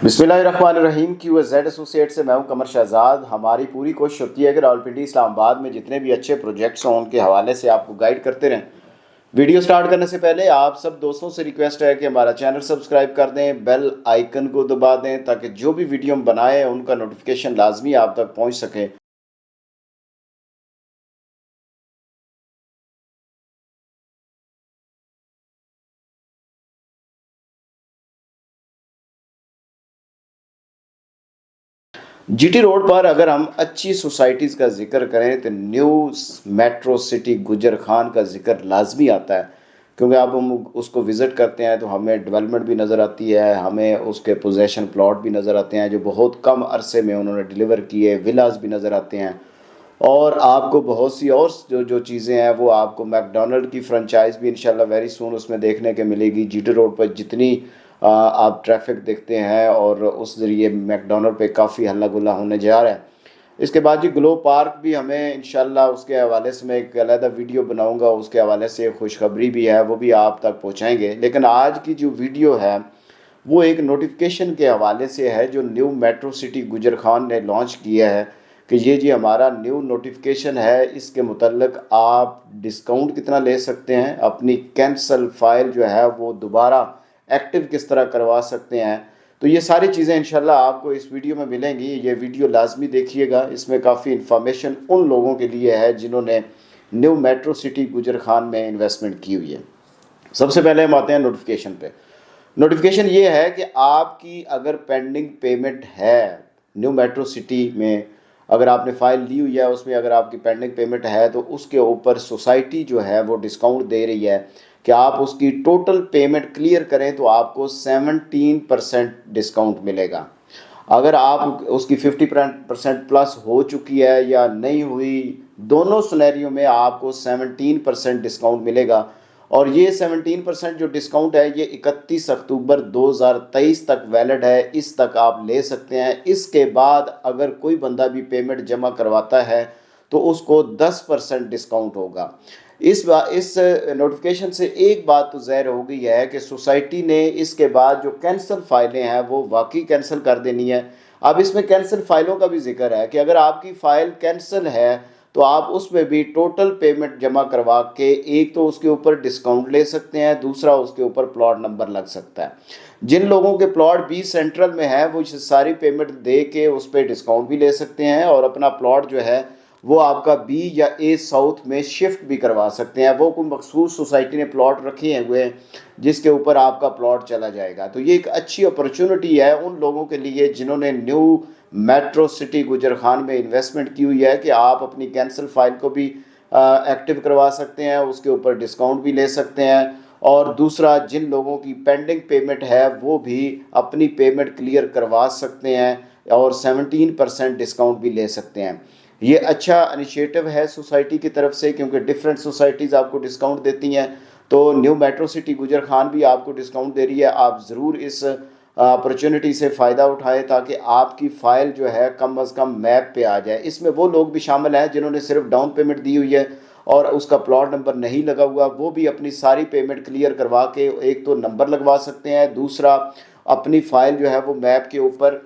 बिस्मिल्लाहिर्रहमानिर्रहीम QZ associate से मैं हूं कमर शहजाद। हमारी पूरी कोशिश होती है कि रावलपिंडी इस्लामाबाद में जितने भी अच्छे प्रोजेक्ट्स हों उनके हवाले से आपको गाइड करते रहें। वीडियो स्टार्ट करने से पहले आप सब दोस्तों से रिक्वेस्ट है कि हमारा चैनल सब्सक्राइब कर दें, बेल आइकन को दबा दें ताकि जो भी वीडियो हम बनाएं उनका नोटिफिकेशन लाजमी आप तक पहुँच सके। GT रोड पर अगर हम अच्छी सोसाइटीज़ का जिक्र करें तो न्यू मेट्रो सिटी गुजर खान का जिक्र लाजमी आता है, क्योंकि अब हम उसको विज़िट करते हैं तो हमें डेवलपमेंट भी नज़र आती है, हमें उसके पोजेशन प्लॉट भी नज़र आते हैं जो बहुत कम अरसे में उन्होंने डिलीवर किए, विलास भी नज़र आते हैं। और आपको बहुत सी और जो चीज़ें हैं वो आपको मैकडोनल्ड की फ्रेंचाइज भी इंशाल्लाह वेरी सून उसमें देखने के मिलेगी। GT रोड पर जितनी आप ट्रैफिक देखते हैं और उस ज़रिए मैकडोनल्ड पे काफ़ी हल्ला गुल्ला होने जा रहा है। इसके बाद जी ग्लो पार्क भी हमें इंशाल्लाह उसके हवाले से मैं एक अलग वीडियो बनाऊंगा, उसके हवाले से खुशखबरी भी है, वो भी आप तक पहुंचाएंगे। लेकिन आज की जो वीडियो है वो एक नोटिफिकेशन के हवाले से है जो न्यू मेट्रो सिटी गुजर खान ने लॉन्च किया है कि ये जी हमारा न्यू नोटिफिकेशन है। इसके मुतल्लिक आप डिस्काउंट कितना ले सकते हैं, अपनी कैंसल फाइल जो है वो दोबारा एक्टिव किस तरह करवा सकते हैं, तो ये सारी चीज़ें इंशाल्लाह आपको इस वीडियो में मिलेंगी। ये वीडियो लाजमी देखिएगा, इसमें काफ़ी इन्फॉर्मेशन उन लोगों के लिए है जिन्होंने न्यू मेट्रो सिटी गुजर खान में इन्वेस्टमेंट की हुई है। सबसे पहले हम आते हैं नोटिफिकेशन पे। नोटिफिकेशन ये है कि आपकी अगर पेंडिंग पेमेंट है न्यू मेट्रो सिटी में, अगर आपने फ़ाइल ली हुई है उसमें अगर आपकी पेंडिंग पेमेंट है तो उसके ऊपर सोसाइटी जो है वो डिस्काउंट दे रही है कि आप उसकी टोटल पेमेंट क्लियर करें तो आपको 17% डिस्काउंट मिलेगा। अगर आप उसकी 50% प्लस हो चुकी है या नहीं हुई, दोनों सिनेरियो में आपको 17% डिस्काउंट मिलेगा। और ये 17% जो डिस्काउंट है ये 31 अक्टूबर 2023 तक वैलिड है, इस तक आप ले सकते हैं। इसके बाद अगर कोई बंदा भी पेमेंट जमा करवाता है तो उसको 10% डिस्काउंट होगा। इस नोटिफिकेशन से एक बात तो ज़ाहिर हो गई है कि सोसाइटी ने इसके बाद जो कैंसिल फाइलें हैं वो वाकई कैंसिल कर देनी है। अब इसमें कैंसिल फाइलों का भी जिक्र है कि अगर आपकी फ़ाइल कैंसिल है तो आप उसमें भी टोटल पेमेंट जमा करवा के एक तो उसके ऊपर डिस्काउंट ले सकते हैं, दूसरा उसके ऊपर प्लॉट नंबर लग सकता है। जिन लोगों के प्लॉट B सेंट्रल में है वो सारी पेमेंट दे के उस पर डिस्काउंट भी ले सकते हैं और अपना प्लॉट जो है वो आपका B या A साउथ में शिफ्ट भी करवा सकते हैं। वो कोई मखसूस सोसाइटी ने प्लॉट रखे हुए हैं जिसके ऊपर आपका प्लॉट चला जाएगा। तो ये एक अच्छी अपॉर्चुनिटी है उन लोगों के लिए जिन्होंने न्यू मेट्रो सिटी गुजर खान में इन्वेस्टमेंट की हुई है कि आप अपनी कैंसिल फाइल को भी एक्टिव करवा सकते हैं, उसके ऊपर डिस्काउंट भी ले सकते हैं। और दूसरा, जिन लोगों की पेंडिंग पेमेंट है वो भी अपनी पेमेंट क्लियर करवा सकते हैं और 17% डिस्काउंट भी ले सकते हैं। ये अच्छा इनिशिएटिव है सोसाइटी की तरफ से, क्योंकि डिफरेंट सोसाइटीज़ आपको डिस्काउंट देती हैं, तो न्यू मेट्रो सिटी गुजर खान भी आपको डिस्काउंट दे रही है। आप ज़रूर इस अपॉर्चुनिटी से फ़ायदा उठाएं ताकि आपकी फ़ाइल जो है कम अज़ कम मैप पे आ जाए। इसमें वो लोग भी शामिल हैं जिन्होंने सिर्फ डाउन पेमेंट दी हुई है और उसका प्लॉट नंबर नहीं लगा हुआ, वो भी अपनी सारी पेमेंट क्लियर करवा के एक तो नंबर लगवा सकते हैं, दूसरा अपनी फ़ाइल जो है वो मैप के ऊपर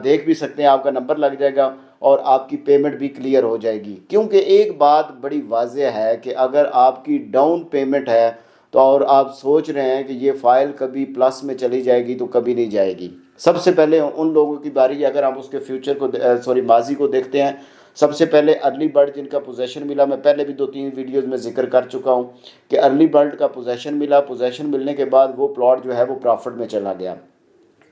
देख भी सकते हैं, आपका नंबर लग जाएगा और आपकी पेमेंट भी क्लियर हो जाएगी। क्योंकि एक बात बड़ी वाज़ेह है कि अगर आपकी डाउन पेमेंट है तो और आप सोच रहे हैं कि ये फ़ाइल कभी प्लस में चली जाएगी तो कभी नहीं जाएगी। सबसे पहले उन लोगों की बारी, अगर हम उसके फ्यूचर को माजी को देखते हैं, सबसे पहले अर्ली बर्ड जिनका पोजेशन मिला, मैं पहले भी 2-3 वीडियोज़ में जिक्र कर चुका हूँ कि अर्ली बर्ड का पोजेशन मिला, पोजेशन मिलने के बाद वो प्लॉट जो है वो प्रॉफिट में चला गया।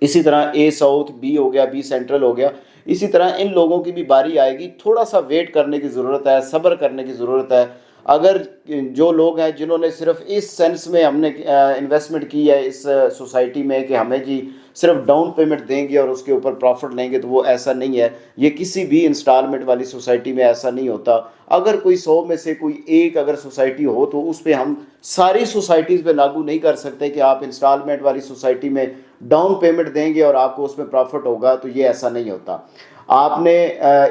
इसी तरह A साउथ B हो गया, B सेंट्रल हो गया। इसी तरह इन लोगों की भी बारी आएगी। थोड़ा सा वेट करने की ज़रूरत है, सब्र करने की ज़रूरत है। अगर जो लोग हैं जिन्होंने सिर्फ इस सेंस में हमने इन्वेस्टमेंट की है इस सोसाइटी में कि हमें जी सिर्फ डाउन पेमेंट देंगे और उसके ऊपर प्रॉफिट लेंगे, तो वो ऐसा नहीं है। ये किसी भी इंस्टॉलमेंट वाली सोसाइटी में ऐसा नहीं होता। अगर कोई 100 में से कोई एक अगर सोसाइटी हो तो उस पर हम सारी सोसाइटीज़ पे लागू नहीं कर सकते कि आप इंस्टॉलमेंट वाली सोसाइटी में डाउन पेमेंट देंगे और आपको उसमें प्रॉफिट होगा, तो ये ऐसा नहीं होता। आपने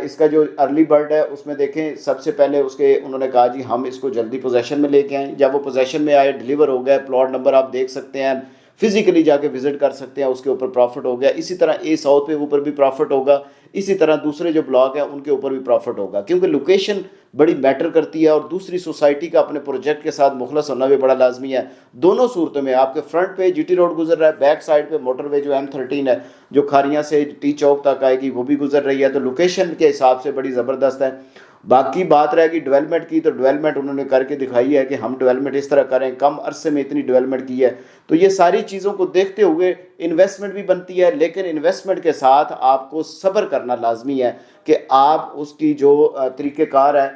इसका जो अर्ली बर्ड है उसमें देखें, सबसे पहले उसके उन्होंने कहा जी हम इसको जल्दी पोजेशन में लेके आएँ। जब वो पोजेशन में आए, डिलीवर हो गए, प्लॉट नंबर आप देख सकते हैं फिजिकली जाके विजिट कर सकते हैं, उसके ऊपर प्रॉफिट हो गया। इसी तरह ए साउथ पे ऊपर भी प्रॉफिट होगा, इसी तरह दूसरे जो ब्लॉक हैं उनके ऊपर भी प्रॉफिट होगा, क्योंकि लोकेशन बड़ी मैटर करती है और दूसरी सोसाइटी का अपने प्रोजेक्ट के साथ मुखलस होना भी बड़ा लाजमी है। दोनों सूरतों में आपके फ्रंट पे जीटी रोड गुजर रहा है, बैक साइड पे मोटरवे जो M13 है जो खारियां से टी चौक तक आएगी वो भी गुजर रही है, तो लोकेशन के हिसाब से बड़ी ज़बरदस्त है। बाकी बात रह गई डेवलपमेंट की, तो डेवलपमेंट उन्होंने करके दिखाई है कि हम डेवलपमेंट इस तरह करें, कम अरसे में इतनी डेवलपमेंट की है। तो ये सारी चीज़ों को देखते हुए इन्वेस्टमेंट भी बनती है, लेकिन इन्वेस्टमेंट के साथ आपको सब्र करना लाजमी है कि आप उसकी जो तरीक़ेकार है,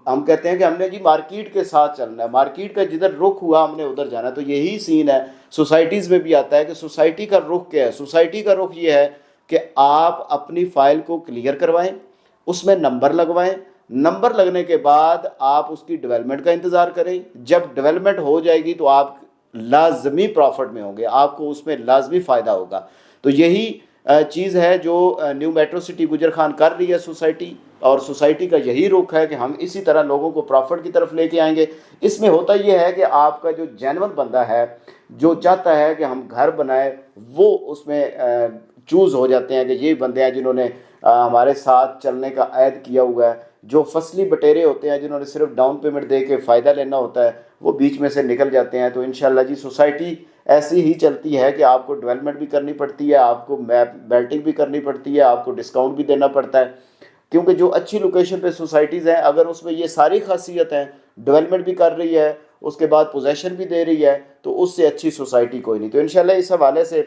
हम कहते हैं कि हमने जी मार्केट के साथ चलना है, मार्केट का जिधर रुख हुआ हमने उधर जाना है। तो यही सीन है सोसाइटीज़ में भी आता है कि सोसाइटी का रुख क्या है। सोसाइटी का रुख ये है कि आप अपनी फ़ाइल को क्लियर करवाएं, उसमें नंबर लगवाएं, नंबर लगने के बाद आप उसकी डेवलपमेंट का इंतज़ार करें। जब डेवलपमेंट हो जाएगी तो आप लाजमी प्रॉफिट में होंगे, आपको उसमें लाजमी फ़ायदा होगा। तो यही चीज़ है जो न्यू मेट्रो सिटी गुजर खान कर रही है सोसाइटी, और सोसाइटी का यही रुख है कि हम इसी तरह लोगों को प्रॉफिट की तरफ लेके आएंगे। इसमें होता ये है कि आपका जो जेन्युइन बंदा है जो चाहता है कि हम घर बनाए, वो उसमें चूज़ हो जाते हैं कि ये बंदे हैं जिन्होंने हमारे साथ चलने का ऐद किया हुआ है। जो फसली बटेरे होते हैं जिन्होंने सिर्फ डाउन पेमेंट दे के फ़ायदा लेना होता है, वो बीच में से निकल जाते हैं। तो इंशाल्लाह जी सोसाइटी ऐसी ही चलती है कि आपको डेवलपमेंट भी करनी पड़ती है, आपको मैप बेल्टिंग भी करनी पड़ती है, आपको डिस्काउंट भी देना पड़ता है, क्योंकि जो अच्छी लोकेशन पे सोसाइटीज़ हैं अगर उसमें ये सारी खासियत हैं, डेवलपमेंट भी कर रही है, उसके बाद पोजेसन भी दे रही है, तो उससे अच्छी सोसाइटी कोई नहीं। तो इंशाल्लाह इस हवाले से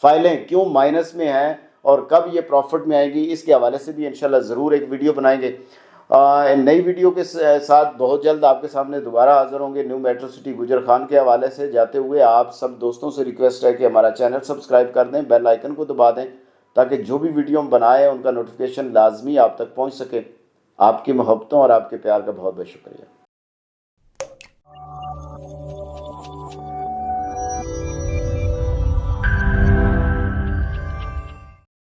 फ़ाइलें क्यों माइनस में हैं और कब ये प्रॉफिट में आएगी, इसके हवाले से भी इंशाल्लाह ज़रूर एक वीडियो बनाएंगे। नई वीडियो के साथ बहुत जल्द आपके सामने दोबारा हाज़िर होंगे न्यू मेट्रो सिटी गुजर खान के हवाले से। जाते हुए आप सब दोस्तों से रिक्वेस्ट है कि हमारा चैनल सब्सक्राइब कर दें, बेल आइकन को दबा दें, ताकि जो भी वीडियो हम बनाए उनका नोटिफिकेशन लाजमी आप तक पहुँच सके। आपकी मोहब्बतों और आपके प्यार का बहुत बहुत शुक्रिया।